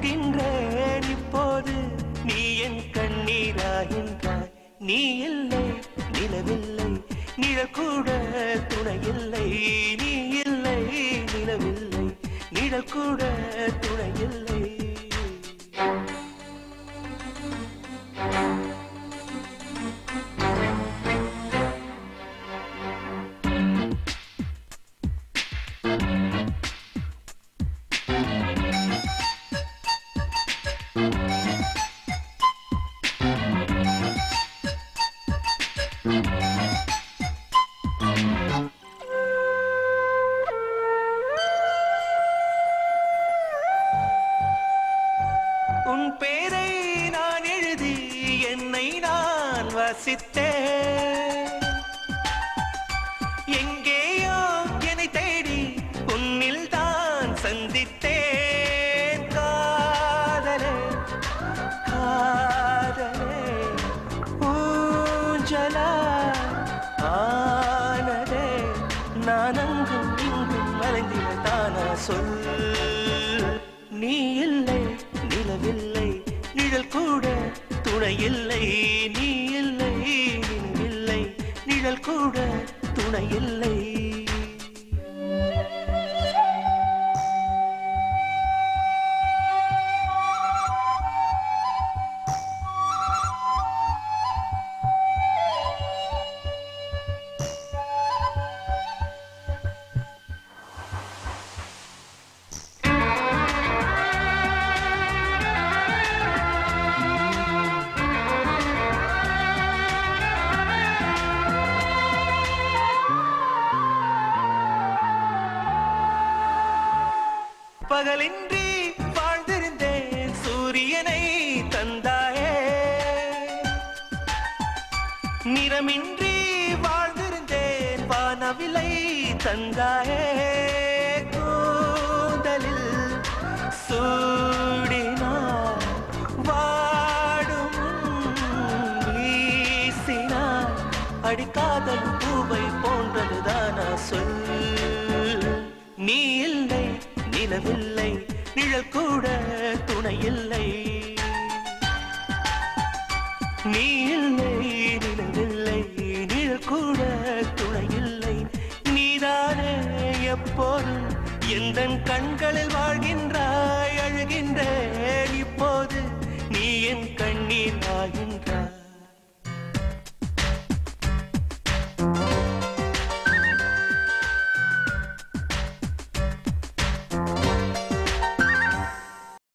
தூங்குகின்றேன் இப்போது நீ என் கண்ணீராகின்றாய் நீ இல்லை நிலவில்லை நிழக்கூட துணையில்லை நீ இல்லை நிலவில்லை நிழக்கூட துணையில்லை உன் பேரை நான் எழுதி என்னை நான் வசித்தேன் எங்கேயோ என்னை தேடி உன்னில் தான் சந்தித்தேன் காதலே காதலே ஊஞ்சலா ஆனதே நான் அங்கும் இங்கும் மறைந்திட தானா சொல் நீ இல்லை நிலவில்லை நிழல் கூட துணையில்லை நீ இல்லை நிலவில்லை நிழல் கூட துணையில்லை பகலின்றி வாழ்ந்திருந்தேன் சூரியனை தந்தாயே நிறமின்றி வாழ்ந்திருந்தேன் வானவிலை தந்தாயே கூந்தலில் சூடினார் வாடும் வீசினார் அடிக்காதல் பூவை போன்றதுதானா சொல் நீ இல்லை நிலவில்லை நிழல் கூட துணையில்லை நீ இல்லை நிலவில்லை நிழல் கூட துணையில்லை நீதானே எப்போதும் எந்தன் கண்களில் வாழ்க